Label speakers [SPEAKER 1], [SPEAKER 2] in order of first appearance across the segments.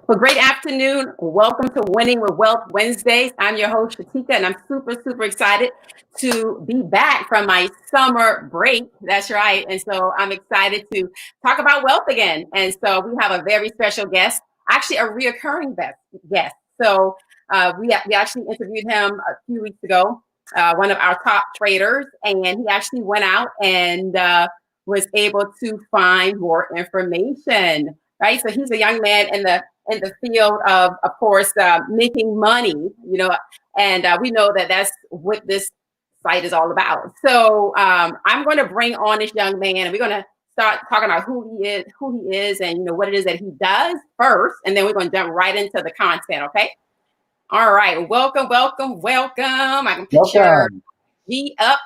[SPEAKER 1] Well, great afternoon. Welcome to Winning with Wealth Wednesdays. I'm your host, Shatika, and I'm super excited to be back from my summer break. That's right. And so I'm excited to talk about wealth again. And so we have a very special guest, actually a reoccurring guest. So we actually interviewed him a few weeks ago, one of our top traders, and he actually went out and was able to find more information. Right. So he's a young man in the field of course, making money, and we know that that's what this site is all about. So I'm going to bring on this young man, and we're going to start talking about who he is, and what it is that he does first, and then we're going to jump right into the content. Okay. All right. Welcome. I can put your
[SPEAKER 2] Welcome.
[SPEAKER 1] G up.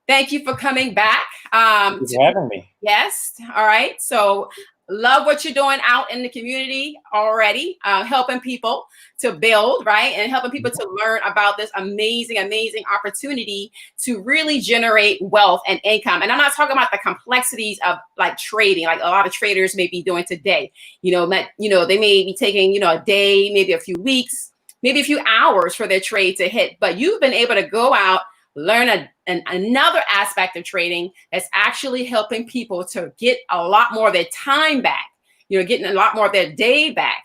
[SPEAKER 1] Thank you for coming back.
[SPEAKER 2] Thank you for having me.
[SPEAKER 1] Yes. All right. So love what you're doing out in the community already, helping people to build, right? And helping people
[SPEAKER 2] Mhm.
[SPEAKER 1] to learn about this amazing opportunity to really generate wealth and income. And I'm not talking about the complexities of like trading, like a lot of traders may be doing today. They may be taking, a day, maybe a few weeks, maybe a few hours for their trade to hit. But you've been able to go out, learn another aspect of trading that's actually helping people to get a lot more of their time back, getting a lot more of their day back,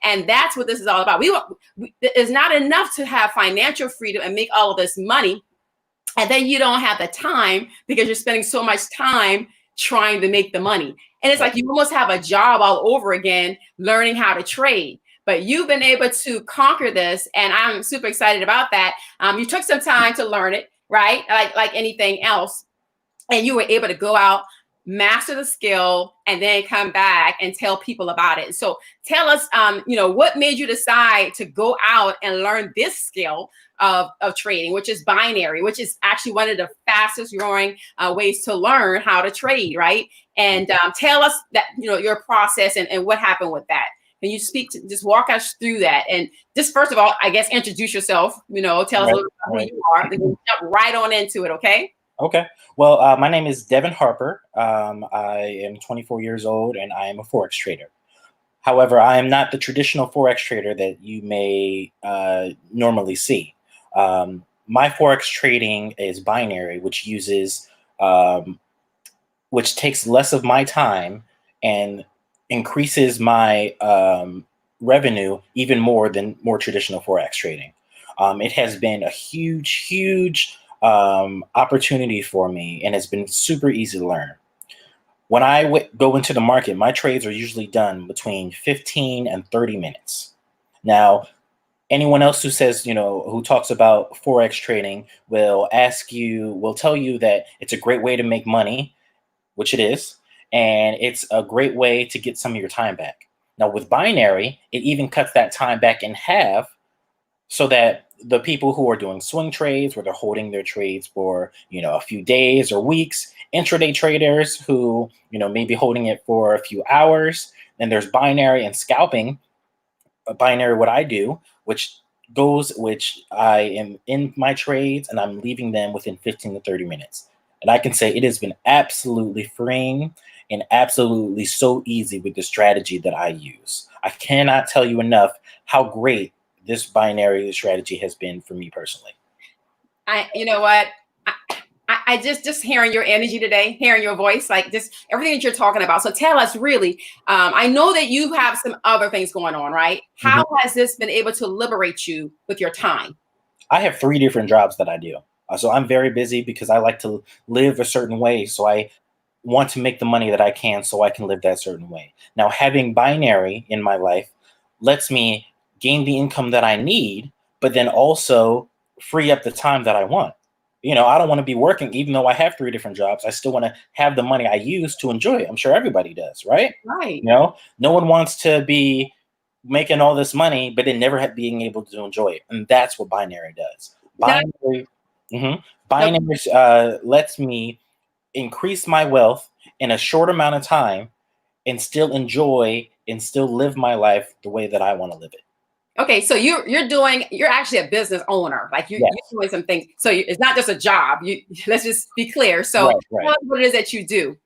[SPEAKER 1] and that's what this is all about. It's not enough to have financial freedom and make all of this money, and then you don't have the time because you're spending so much time trying to make the money. And it's like you almost have a job all over again learning how to trade. But you've been able to conquer this, and I'm super excited about that. You took some time to learn it, right? Like anything else, and you were able to go out, master the skill, and then come back and tell people about it. So tell us, what made you decide to go out and learn this skill of trading, which is binary, which is actually one of the fastest growing ways to learn how to trade, right? And tell us that, your process and what happened with that. Can you just walk us through that? And just first of all, I guess, introduce yourself, tell us a
[SPEAKER 2] Right,
[SPEAKER 1] little about who
[SPEAKER 2] right.
[SPEAKER 1] you are, and then jump right on into it, okay?
[SPEAKER 2] Okay. Well, my name is Devin Harper. I am 24 years old and I am a Forex trader. However, I am not the traditional Forex trader that you may normally see. My Forex trading is binary, um, which takes less of my time and increases my revenue even more than more traditional Forex trading. It has been a huge opportunity for me, and it's been super easy to learn. When I go into the market, my trades are usually done between 15 and 30 minutes. Now, anyone else who says, who talks about Forex trading will tell you that it's a great way to make money, which it is, and it's a great way to get some of your time back. Now, with binary, it even cuts that time back in half so that the people who are doing swing trades, where they're holding their trades for, a few days or weeks, intraday traders who, may be holding it for a few hours, then there's binary and scalping. Binary, what I do, which I am in my trades and I'm leaving them within 15 to 30 minutes. And I can say it has been absolutely freeing and absolutely so easy with the strategy that I use. I cannot tell you enough how great this binary strategy has been for me personally.
[SPEAKER 1] You know what? I just hearing your energy today, hearing your voice, like just everything that you're talking about. So tell us really, I know that you have some other things going on, right? How
[SPEAKER 2] Mhm.
[SPEAKER 1] has this been able to liberate you with your time?
[SPEAKER 2] I have three different jobs that I do. So I'm very busy because I like to live a certain way. So I want to make the money that I can so I can live that certain way. Now, having binary in my life lets me gain the income that I need, but then also free up the time that I want. I don't want to be working, even though I have three different jobs. I still want to have the money I use to enjoy it. I'm sure everybody does, right?
[SPEAKER 1] Right.
[SPEAKER 2] No one wants to be making all this money, but then never being able to enjoy it. And that's what binary does.
[SPEAKER 1] Now,
[SPEAKER 2] Binary, mhm.
[SPEAKER 1] no,
[SPEAKER 2] Binary lets me increase my wealth in a short amount of time and still enjoy and still live my life the way that I want to live it.
[SPEAKER 1] okay, so you're actually a business owner, like you're
[SPEAKER 2] Yes.
[SPEAKER 1] doing some things. So it's not just a job. You let's just be clear. So
[SPEAKER 2] Right,
[SPEAKER 1] tell
[SPEAKER 2] right.
[SPEAKER 1] us what it is that you do.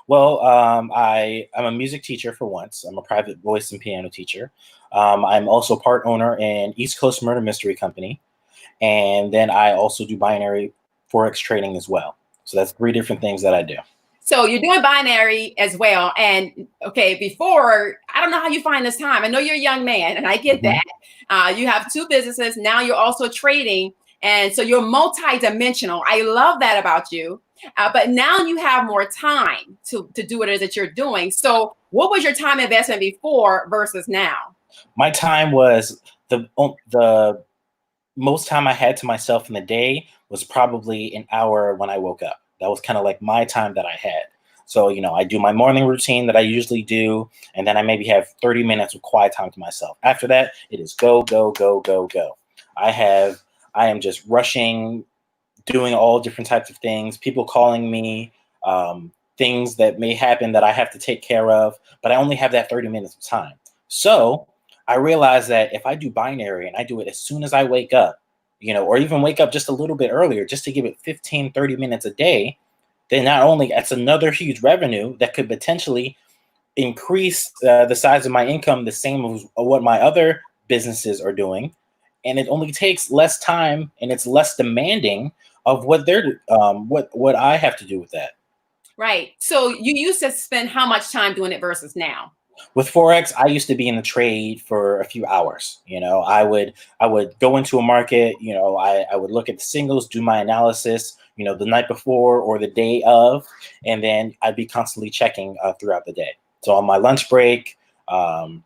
[SPEAKER 2] Well, I'm a music teacher for once. I'm a private voice and piano teacher. I'm also part owner in East Coast Murder Mystery Company, and then I also do binary forex trading as well. So that's three different things that I do.
[SPEAKER 1] So you're doing binary as well. And okay, before, I don't know how you find this time. I know you're a young man, and I get
[SPEAKER 2] Mhm.
[SPEAKER 1] that. You have two businesses. Now you're also trading. And so you're multidimensional. I love that about you. But now you have more time to do what it is that you're doing. So what was your time investment before versus now?
[SPEAKER 2] My time was the most time I had to myself in the day was probably an hour when I woke up. That was kind of like my time that I had. So, I do my morning routine that I usually do, and then I maybe have 30 minutes of quiet time to myself. After that, it is go, go, go, go, go. I have, I am just rushing, doing all different types of things, people calling me, things that may happen that I have to take care of, but I only have that 30 minutes of time. So I realize that if I do binary and I do it as soon as I wake up, or even wake up just a little bit earlier, just to give it 15, 30 minutes a day, then not only that's another huge revenue that could potentially increase the size of my income, the same as what my other businesses are doing, and it only takes less time and it's less demanding of what I have to do with that.
[SPEAKER 1] Right. So you used to spend how much time doing it versus now?
[SPEAKER 2] With forex, I used to be in the trade for a few hours. I would go into a market. I would look at the signals, do my analysis. The night before or the day of, and then I'd be constantly checking throughout the day. So on my lunch break, when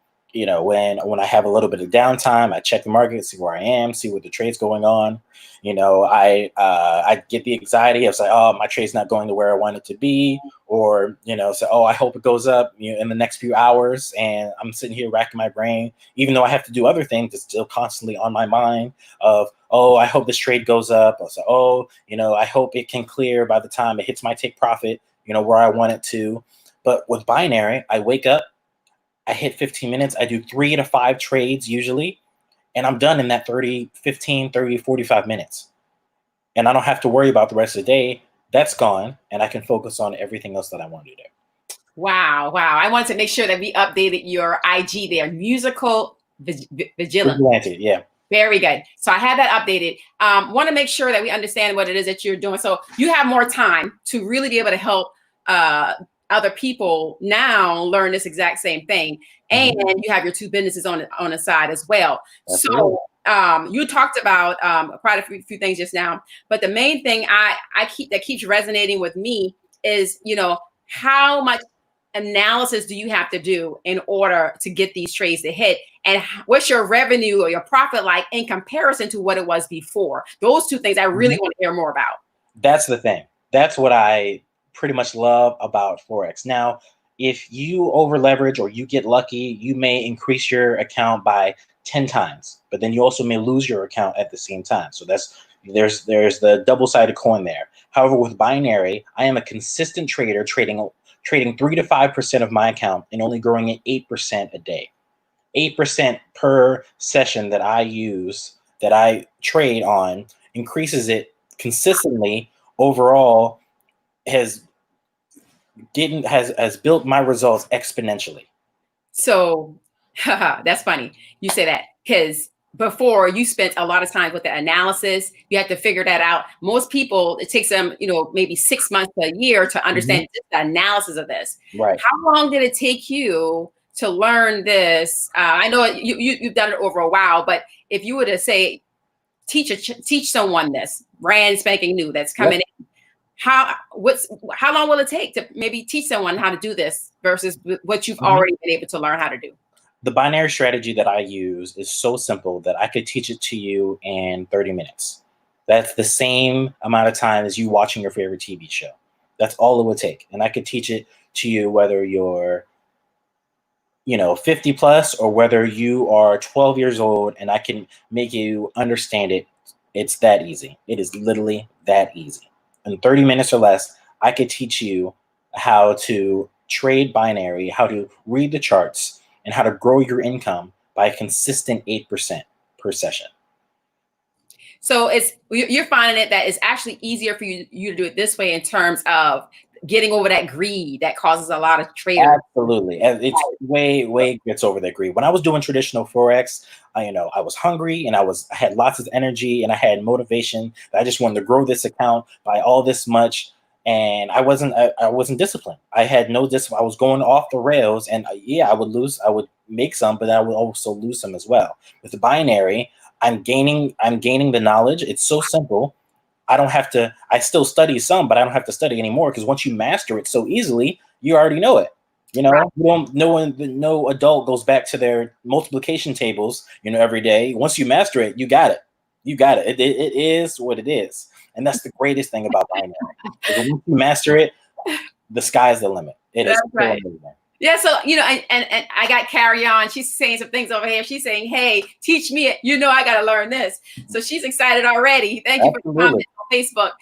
[SPEAKER 2] I have a little bit of downtime, I check the market, see where I am, see what the trade's going on. I get the anxiety of say, oh, my trade's not going to where I want it to be, or say, oh, I hope it goes up in the next few hours, and I'm sitting here racking my brain, even though I have to do other things. It's still constantly on my mind of, oh, I hope this trade goes up. I'll say, oh, I hope it can clear by the time it hits my take profit, where I want it to. But with binary, I wake up, I hit 15 minutes, I do 3 to 5 trades usually, and I'm done in that 45 minutes. And I don't have to worry about the rest of the day. That's gone, and I can focus on everything else that I want to do.
[SPEAKER 1] Wow, wow. I wanted to make sure that we updated your IG there. Musical Vigilant.
[SPEAKER 2] Vigilante, yeah.
[SPEAKER 1] Very good. So I had that updated. Want to make sure that we understand what it is that you're doing. So you have more time to really be able to help uh, other people now learn this exact same thing. And
[SPEAKER 2] Mhm.
[SPEAKER 1] you have your two businesses on the side as well.
[SPEAKER 2] Absolutely.
[SPEAKER 1] So you talked about quite a few things just now, but the main thing that keeps resonating with me is, how much analysis do you have to do in order to get these trades to hit, and what's your revenue or your profit like in comparison to what it was before? Those two things I really
[SPEAKER 2] Mhm.
[SPEAKER 1] want to hear more about.
[SPEAKER 2] That's the thing. That's what I pretty much love about Forex. Now, if you over leverage or you get lucky, you may increase your account by 10 times, but then you also may lose your account at the same time. So there's the double-sided coin there. However, with binary, I am a consistent trader trading 3 to 5% of my account and only growing it 8% a day. 8% per session that I trade on increases it consistently overall has has built my results exponentially.
[SPEAKER 1] So that's funny you say that, because before you spent a lot of time with the analysis. You had to figure that out. Most people, it takes them, maybe 6 months to a year to
[SPEAKER 2] Mhm.
[SPEAKER 1] understand just the analysis of this.
[SPEAKER 2] Right.
[SPEAKER 1] How long did it take you to learn this? I know you've done it over a while, but if you were to say teach someone this brand spanking new that's
[SPEAKER 2] Yep.
[SPEAKER 1] coming in, how long will it take to maybe teach someone how to do this versus what you've
[SPEAKER 2] Mhm.
[SPEAKER 1] already been able to learn how to do?
[SPEAKER 2] The binary strategy that I use is so simple that I could teach it to you in 30 minutes. That's the same amount of time as you watching your favorite TV show. That's all it would take. And I could teach it to you whether you're 50 plus or whether you are 12 years old, and I can make you understand it. It's that easy. It is literally that easy. In 30 minutes or less, I could teach you how to trade binary, how to read the charts, and how to grow your income by a consistent 8% per session.
[SPEAKER 1] So you're finding it that it's actually easier for you to do it this way in terms of getting over that greed that causes a lot of traders.
[SPEAKER 2] Absolutely. And it's way gets over that greed. When I was doing traditional Forex, I was hungry and I had lots of energy and I had motivation. I just wanted to grow this account by all this much. And I wasn't disciplined. I had no discipline. I was going off the rails, and yeah, I would lose. I would make some, but I would also lose some as well. With the binary, I'm gaining the knowledge. It's so simple. I don't have to. I still study some, but I don't have to study anymore because once you master it so easily, you already know it.
[SPEAKER 1] Right.
[SPEAKER 2] You don't. No adult goes back to their multiplication tables, every day. Once you master it, you got it. You got it. It is what it is, and that's the greatest thing about binary. Once you master it, the sky's the limit. It is.
[SPEAKER 1] That's right. Yeah, so and I got Carrie on. She's saying some things over here. She's saying, "Hey, teach me it. I got to learn this." So she's excited already. Thank you for commenting on Facebook.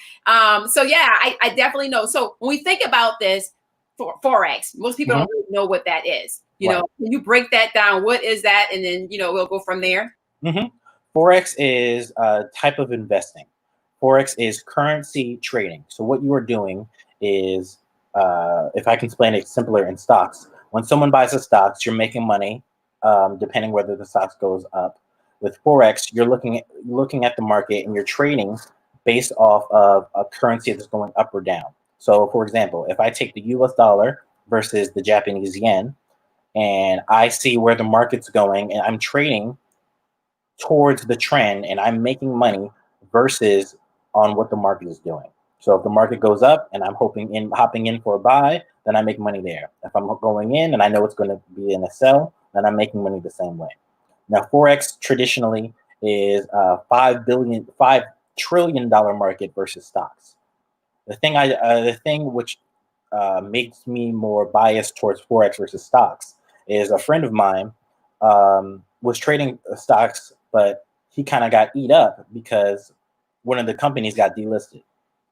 [SPEAKER 1] So yeah, I definitely know. So when we think about this for Forex, most people don't really know what that is. Can you break that down? What is that? And then we'll go from there.
[SPEAKER 2] Forex is a type of investing. Forex is currency trading. So what you are doing is, if I can explain it simpler in stocks, when someone buys a stocks, you're making money, depending whether the stocks goes up. With Forex, you're looking at the market and you're trading based off of a currency that's going up or down. So, for example, if I take the US dollar versus the Japanese yen, and I see where the market's going, and I'm trading towards the trend, and I'm making money versus on what the market is doing. So if the market goes up and I'm hopping in for a buy, then I make money there. If I'm going in and I know it's going to be in a sell, then I'm making money the same way. Now, Forex traditionally is a $5 trillion market versus stocks. The thing which makes me more biased towards Forex versus stocks is a friend of mine was trading stocks, but he kind of got eat up because one of the companies got delisted.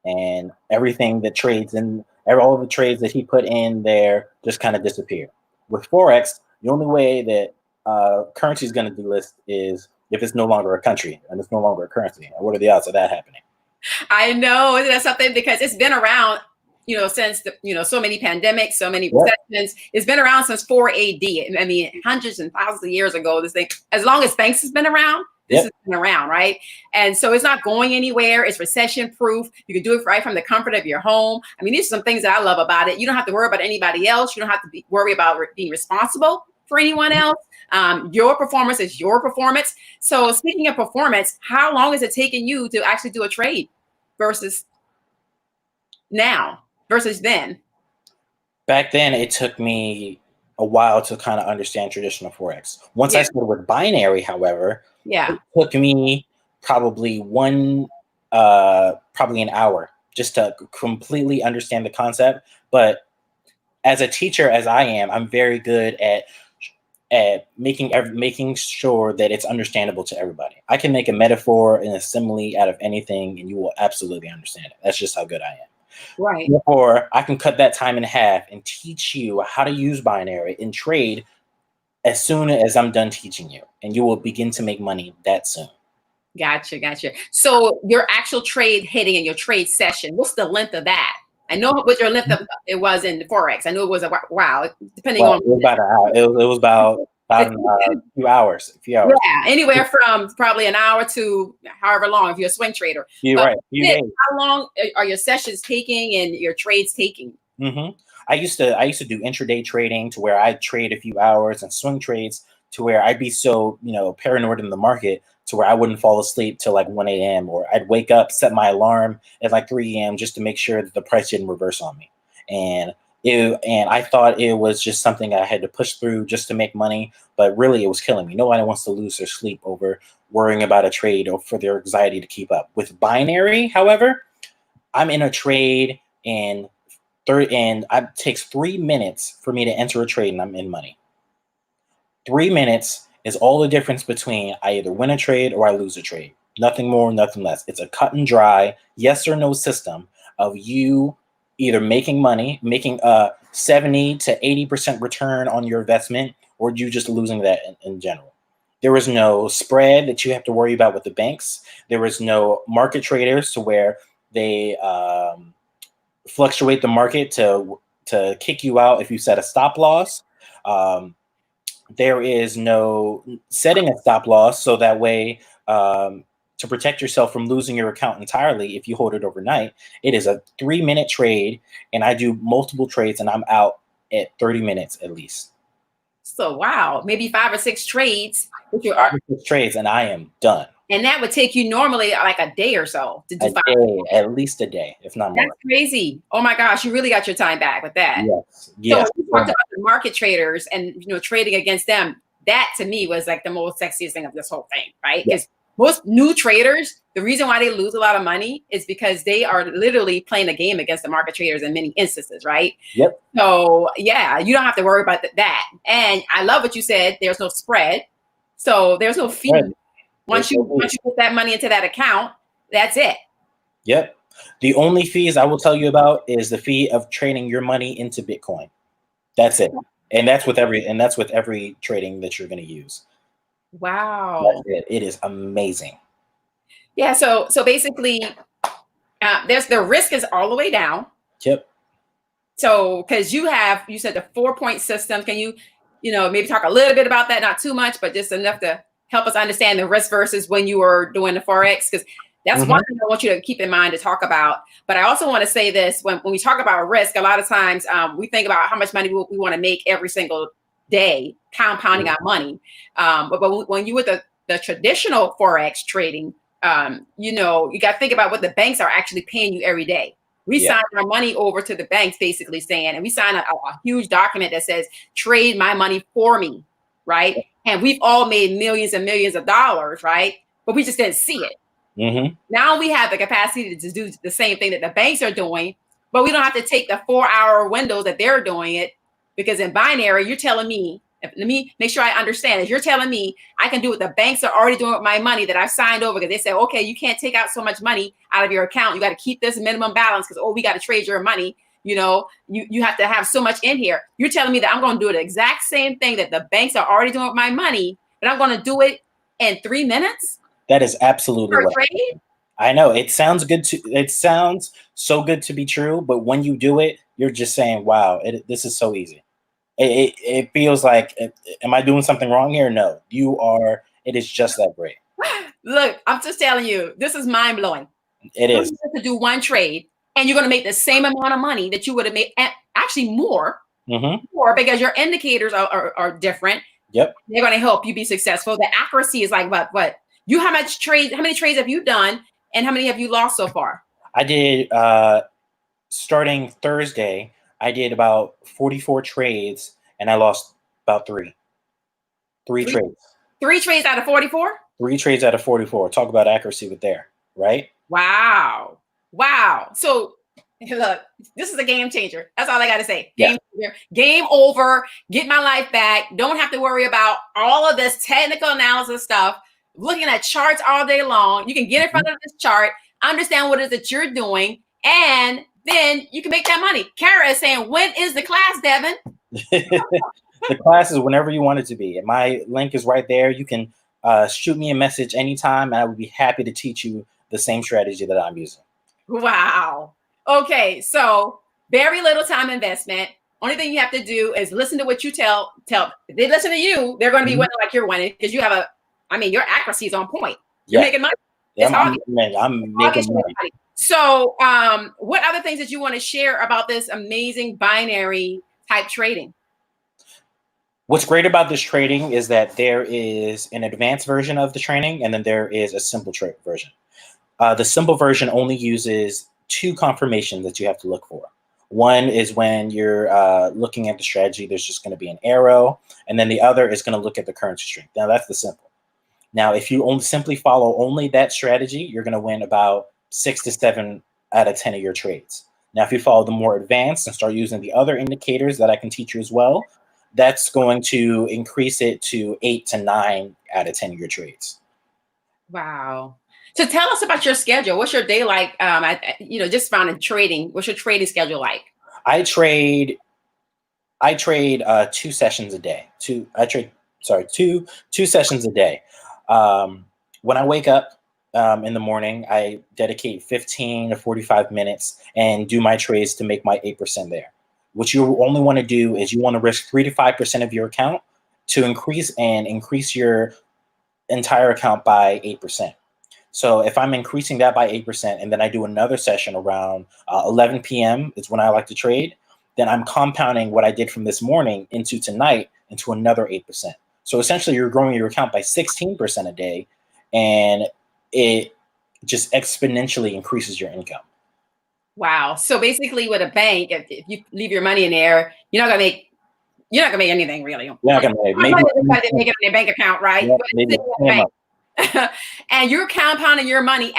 [SPEAKER 2] And everything that trades in, all of the trades that he put in there just kind of disappeared. With Forex, the only way that currency is going to delist is if it's no longer a country and it's no longer a currency. And what are the odds of that happening?
[SPEAKER 1] I know. Isn't that something? Because it's been around, since so many pandemics, so many recessions. It's been around since 4 AD. I mean, hundreds and thousands of years ago, this thing, as long as banks has been around, this has been around, right? And so it's not going anywhere. It's recession proof. You can do it right from the comfort of your home. I mean, these are some things that I love about it. You don't have to worry about anybody else. You don't have to worry about being responsible for anyone else. Your performance is your performance. So speaking of performance, how long is it taking you to actually do a trade versus now versus then?
[SPEAKER 2] Back then, it took me a while to kind of understand traditional Forex. Once I started with binary, however, it took me probably an hour just to completely understand the concept. But as a teacher, as I am, I'm very good at making sure that it's understandable to everybody. I can make a metaphor and a simile out of anything, and you will absolutely understand it. That's just how good I am.
[SPEAKER 1] Right.
[SPEAKER 2] Or I can cut that time in half and teach you how to use binary and trade as soon as I'm done teaching you, and you will begin to make money that soon.
[SPEAKER 1] Gotcha. So your actual trade hitting and your trade session, what's the length of that? I know what your length of it was in the Forex. I knew it was a while, depending on.
[SPEAKER 2] It was about an hour. It was about a few hours.
[SPEAKER 1] Yeah, anywhere from probably an hour to however long if you're a swing trader.
[SPEAKER 2] You're right.
[SPEAKER 1] How long are your sessions taking and your trades taking?
[SPEAKER 2] I used to do intraday trading to where I'd trade a few hours, and swing trades to where I'd be so paranoid in the market to where I wouldn't fall asleep till like 1 a.m. or I'd wake up, set my alarm at like 3 a.m. just to make sure that the price didn't reverse on me. And I thought it was just something I had to push through just to make money, but really it was killing me. Nobody wants to lose their sleep over worrying about a trade or for their anxiety to keep up. With binary, however, I'm in a trade and it takes 3 minutes for me to enter a trade and I'm in money. 3 minutes is all the difference between I either win a trade or I lose a trade. Nothing more, nothing less. It's a cut and dry yes or no system of you either making money, making a 70 to 80% return on your investment, or you just losing that in general. There is no spread that you have to worry about with the banks. There is no market traders to where they fluctuate the market to kick you out if you set a stop loss. There is no setting a stop loss, so that way to protect yourself from losing your account entirely if you hold it overnight. It is a 3-minute trade, and I do multiple trades, and I'm out at 30 minutes at least.
[SPEAKER 1] So wow, maybe 5 or 6 trades with your
[SPEAKER 2] 5 or 6 trades, and I am done.
[SPEAKER 1] and that would take you normally like a day or so to do
[SPEAKER 2] A
[SPEAKER 1] 5.
[SPEAKER 2] day, at least a day, if not more.
[SPEAKER 1] That's crazy. Oh my gosh, you really got your time back with that.
[SPEAKER 2] Yes.
[SPEAKER 1] So
[SPEAKER 2] Yes.
[SPEAKER 1] when you talked about the market traders and trading against them, that to me was like the most sexiest thing of this whole thing, right? Because most new traders, the reason why they lose a lot of money is because they are literally playing a game against the market traders in many instances, right?
[SPEAKER 2] Yep.
[SPEAKER 1] So yeah, you don't have to worry about that. And I love what you said. There's no spread, so there's no fee.
[SPEAKER 2] Right.
[SPEAKER 1] Once you put that money into that account, that's it.
[SPEAKER 2] Yep. The only fees I will tell you about is the fee of trading your money into Bitcoin. That's it. And that's with every trading that you're going to use.
[SPEAKER 1] Wow.
[SPEAKER 2] That's it. It is amazing.
[SPEAKER 1] Yeah. So basically, there's the risk is all the way down.
[SPEAKER 2] Yep.
[SPEAKER 1] So because you said the 4-point system. Can you maybe talk a little bit about that? Not too much, but just enough to help us understand the risk versus when you were doing the Forex, because that's one thing I want you to keep in mind to talk about. But I also want to say this, when we talk about risk, a lot of times we think about how much money we want to make every single day, compounding our money. But when you with the traditional Forex trading, you got to think about what the banks are actually paying you every day. We sign our money over to the banks, basically saying, and we sign a huge document that says, trade my money for me, right? And we've all made millions and millions of dollars, right? But we just didn't see it.
[SPEAKER 2] Mm-hmm.
[SPEAKER 1] Now we have the capacity to do the same thing that the banks are doing, but we don't have to take the 4-hour windows that they're doing it, because in binary, you're telling me, let me make sure I understand this. You're telling me I can do what the banks are already doing with my money that I've signed over, because they said, okay, you can't take out so much money out of your account. You got to keep this minimum balance because, we got to trade your money. You have to have so much in here. You're telling me that I'm going to do the exact same thing that the banks are already doing with my money, but I'm going to do it in 3 minutes?
[SPEAKER 2] That is absolutely
[SPEAKER 1] Per
[SPEAKER 2] right.
[SPEAKER 1] trade?
[SPEAKER 2] I know it sounds good it sounds so good to be true, but when you do it, you're just saying, wow, this is so easy. It feels like, am I doing something wrong here? No, you are. It is just that great.
[SPEAKER 1] Look, I'm just telling you, this is mind blowing.
[SPEAKER 2] It is.
[SPEAKER 1] You have to do one trade, and you're going to make the same amount of money that you would have made, actually more, more, because your indicators are different.
[SPEAKER 2] Yep.
[SPEAKER 1] They're going to help you be successful. The accuracy is like what? How many trades have you done, and how many have you lost so far?
[SPEAKER 2] I did starting Thursday. I did about 44 trades, and I lost about 3 trades.
[SPEAKER 1] 3 trades out of 44?
[SPEAKER 2] 3 trades out of 44. Talk about accuracy with there, right?
[SPEAKER 1] Wow. So look, this is a game changer. That's all I got to say. Game changer. Game over. Get my life back. Don't have to worry about all of this technical analysis stuff, looking at charts all day long. You can get in front of this chart, understand what it is that you're doing, and then you can make that money. Kara is saying, when is the class, Devin?
[SPEAKER 2] The class is whenever you want it to be. And my link is right there. You can shoot me a message anytime, and I would be happy to teach you the same strategy that I'm using.
[SPEAKER 1] Wow. Okay, so very little time investment. Only thing you have to do is listen to what you tell. If they listen to you, they're going to be winning like you're winning, because you have your accuracy is on point. You're making money.
[SPEAKER 2] I'm making money.
[SPEAKER 1] So what other things that you want to share about this amazing binary type trading?
[SPEAKER 2] What's great about this trading is that there is an advanced version of the training, and then there is a simple version. The simple version only uses 2 confirmations that you have to look for. One is when you're looking at the strategy, there's just going to be an arrow, and then the other is going to look at the currency strength. Now that's the simple. Now, if you simply follow only that strategy, you're going to win about 6 to 7 out of 10 of your trades. Now, if you follow the more advanced and start using the other indicators that I can teach you as well, that's going to increase it to 8 to 9 out of 10 of your trades.
[SPEAKER 1] Wow. So tell us about your schedule. What's your day like? Just found trading. What's your trading schedule like?
[SPEAKER 2] I trade 2 sessions a day. Two sessions a day. When I wake up, in the morning. I dedicate 15 to 45 minutes and do my trades to make my 8% there. What you only want to do is you want to risk 3 to 5% of your account to increase your entire account by 8%. So if I'm increasing that by 8% and then I do another session around 11 p.m. is when I like to trade, then I'm compounding what I did from this morning into tonight into another 8%. So essentially you're growing your account by 16% a day, and it just exponentially increases your income.
[SPEAKER 1] Wow. So basically with a bank, if you leave your money in there, you're not gonna make anything really.
[SPEAKER 2] You're not gonna
[SPEAKER 1] maybe make it in their bank account, right?
[SPEAKER 2] Yeah,
[SPEAKER 1] But
[SPEAKER 2] maybe
[SPEAKER 1] it's in the bank. And you're compounding your money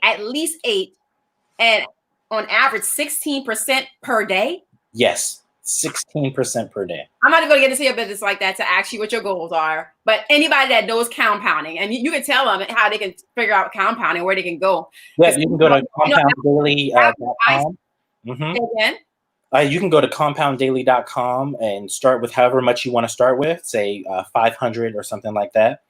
[SPEAKER 1] at least 8 and on average 16% per day.
[SPEAKER 2] Yes, 16% per day.
[SPEAKER 1] I'm not even going to get into your business like that to ask you what your goals are, but anybody that knows compounding, and you can tell them how they can figure out compounding, where they can go.
[SPEAKER 2] Yeah, you can go to compounddaily.com.
[SPEAKER 1] Again,
[SPEAKER 2] you can go to compounddaily.com and start with however much you want to start with, say 500 or something like that.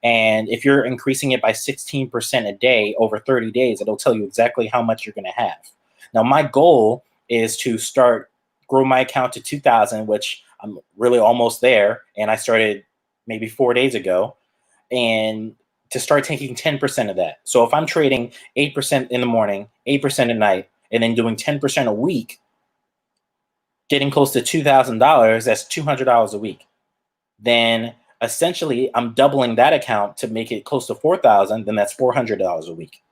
[SPEAKER 2] And if you're increasing it by 16% a day over 30 days, it'll tell you exactly how much you're going to have. Now, my goal is to grow my account to 2,000, which I'm really almost there. And I started maybe 4 days ago, and to start taking 10% of that. So if I'm trading 8% in the morning, 8% at night, and then doing 10% a week, getting close to $2,000, that's $200 a week. Then essentially I'm doubling that account to make it close to 4,000, then that's $400 a week.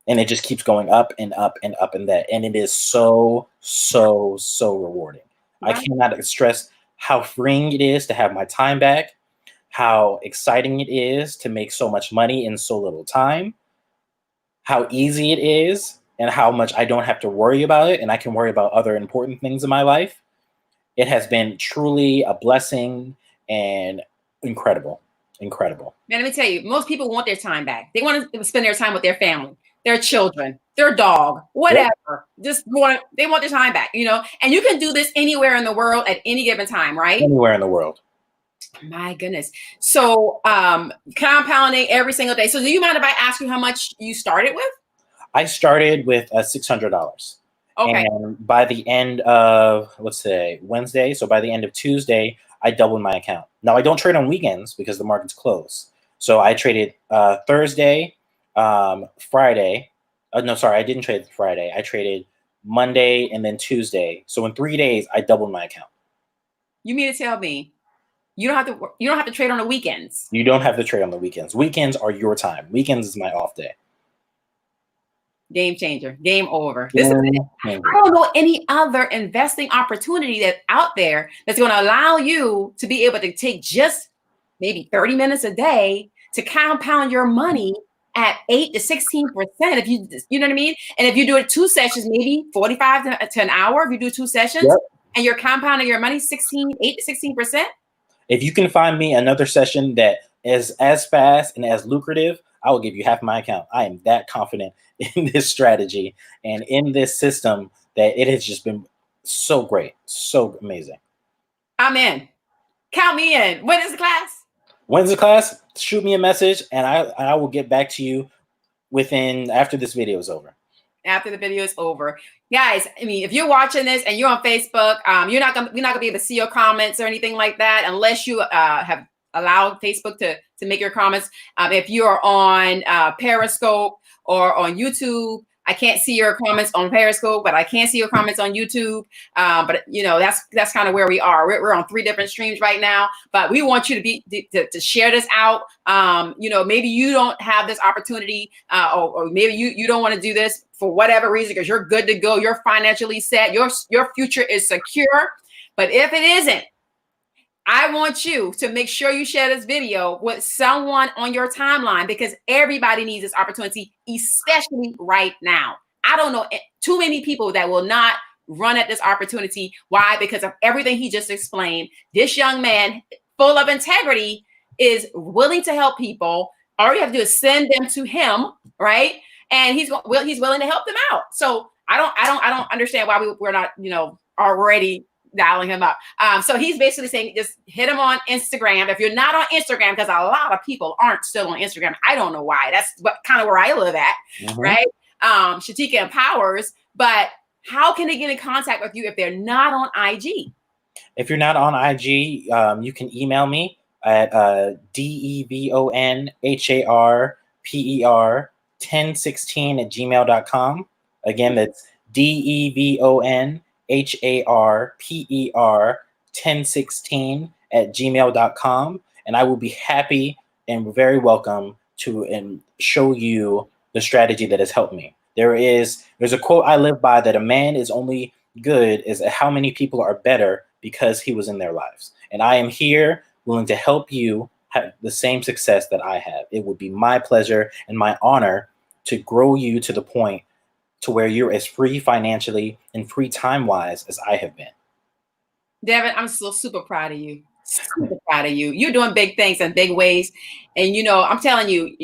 [SPEAKER 2] And it just keeps going up and up and up and that. And it is so, so, so rewarding. Wow. I cannot stress how freeing it is to have my time back, how exciting it is to make so much money in so little time, how easy it is, and how much I don't have to worry about it, and I can worry about other important things in my life. It has been truly a blessing and incredible. Incredible.
[SPEAKER 1] Man, let me tell you, most people want their time back. They want to spend their time with their family, their children, their dog, whatever. Yep. They want their time back, and you can do this anywhere in the world at any given time, right?
[SPEAKER 2] Anywhere in the world.
[SPEAKER 1] My goodness. So compounding every single day. So do you mind if I ask you how much you started with?
[SPEAKER 2] I started with $600.
[SPEAKER 1] Okay.
[SPEAKER 2] And by the end of, let's say, Wednesday, so by the end of Tuesday, I doubled my account. Now, I don't trade on weekends because the market's closed. So I traded Thursday, Friday. No, sorry, I didn't trade Friday. I traded Monday and then Tuesday. So in 3 days, I doubled my account.
[SPEAKER 1] You mean to tell me you don't have to trade on the weekends?
[SPEAKER 2] You don't have to trade on the weekends. Weekends are your time. Weekends is my off day.
[SPEAKER 1] Game changer. Game over. This is it. I don't know any other investing opportunity that's out there that's going to allow you to be able to take just maybe 30 minutes a day to compound your money at 8 to 16%. If you know what I mean? And if you do it 2 sessions, maybe 45 to an hour, if you do 2 sessions, yep, and you're compounding your money 8 to 16%.
[SPEAKER 2] If you can find me another session that is as fast and as lucrative, I will give you half my account. I am that confident in this strategy and in this system that it has just been so great, so amazing.
[SPEAKER 1] I'm in. Count me in. When is the class?
[SPEAKER 2] When's the class? Shoot me a message and I will get back to you after this video is over.
[SPEAKER 1] After the video is over. Guys, I mean, if you're watching this and you're on Facebook, we're not gonna be able to see your comments or anything like that unless you have allowed Facebook to make your comments. If you're on Periscope or on YouTube, I can't see your comments on Periscope, but I can see your comments on YouTube. But that's kind of where we are. We're on 3 different streams right now, but we want you to share this out. Maybe you don't have this opportunity, or maybe you don't want to do this for whatever reason because you're good to go. You're financially set. Your future is secure. But if it isn't, I want you to make sure you share this video with someone on your timeline because everybody needs this opportunity, especially right now. I don't know too many people that will not run at this opportunity. Why? Because of everything he just explained. This young man, full of integrity, is willing to help people. All you have to do is send them to him, right? And he's willing to help them out. So I don't understand why we're not, already dialing him up. So he's basically saying just hit him on Instagram. If you're not on Instagram, because a lot of people aren't still on Instagram. I don't know why. That's what kind of where I live at, right? Shatika Empowers. But how can they get in contact with you if they're not on IG?
[SPEAKER 2] If you're not on IG, you can email me at devonharper1016@gmail.com. Again, that's devonharper1016@gmail.com. And I will be happy and very welcome to show you the strategy that has helped me. There's a quote I live by that a man is only good as how many people are better because he was in their lives. And I am here willing to help you have the same success that I have. It would be my pleasure and my honor to grow you to the point to where you're as free financially and free time-wise as I have been.
[SPEAKER 1] Devon, I'm so super proud of you. Super proud of you. You're doing big things in big ways. And, I'm telling you,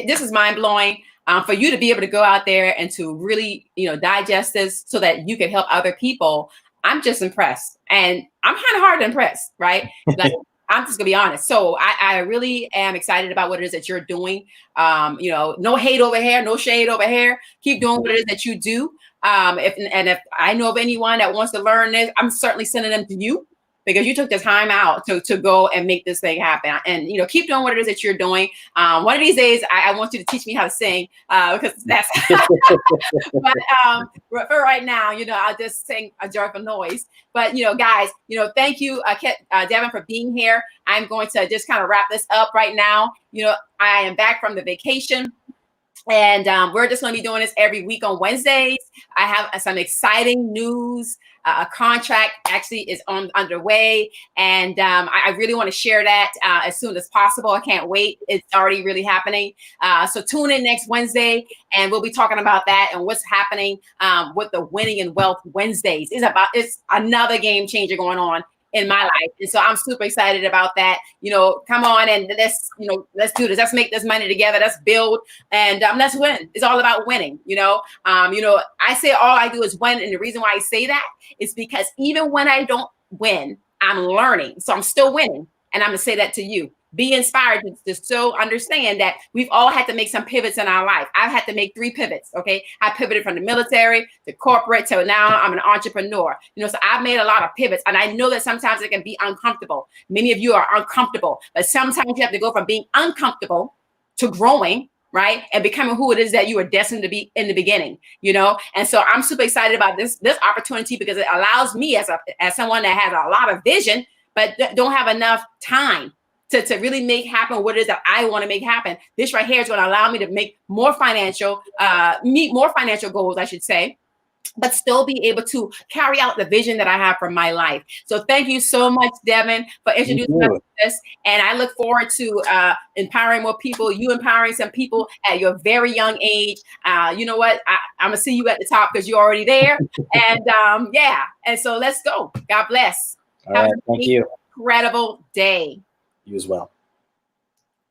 [SPEAKER 1] this is mind-blowing. For you to be able to go out there and to really, digest this so that you can help other people, I'm just impressed. And I'm kind of hard to impress, right? Like, I'm just gonna be honest. So I really am excited about what it is that you're doing. No hate over here, no shade over here. Keep doing what it is that you do. If I know of anyone that wants to learn this, I'm certainly sending them to you, because you took the time out to go and make this thing happen. And, keep doing what it is that you're doing. One of these days, I want you to teach me how to sing, because that's, but for right now, I'll just sing a joyful noise. But, guys, thank you, Devon, for being here. I'm going to just kind of wrap this up right now. I am back from the vacation. And we're just going to be doing this every week on Wednesdays. I have some exciting news. A contract actually is underway. And I really want to share that as soon as possible. I can't wait. It's already really happening. So tune in next Wednesday, and we'll be talking about that and what's happening with the Winning in Wealth Wednesdays. It's another game changer going on in my life. And so I'm super excited about that. Come on and let's do this. Let's make this money together. Let's build and let's win. It's all about winning. I say all I do is win. And the reason why I say that is because even when I don't win, I'm learning. So I'm still winning. And I'm gonna say that to you. Be inspired to still understand that we've all had to make some pivots in our life. I've had to make 3 pivots. Okay. I pivoted from the military to corporate to now I'm an entrepreneur. So I've made a lot of pivots, and I know that sometimes it can be uncomfortable. Many of you are uncomfortable, but sometimes you have to go from being uncomfortable to growing, right? And becoming who it is that you were destined to be in the beginning, And so I'm super excited about this opportunity, because it allows me as someone that has a lot of vision, but don't have enough time to really make happen what it is that I want to make happen. This right here is going to allow me to make more meet more financial goals, I should say, but still be able to carry out the vision that I have for my life. So thank you so much, Devon, for introducing us to this. And I look forward to empowering more people, you empowering some people at your very young age. You know what? I'm going to see you at the top because you're already there. And and so let's go. God bless.
[SPEAKER 2] All right. Thank you.
[SPEAKER 1] Incredible day.
[SPEAKER 2] You as well.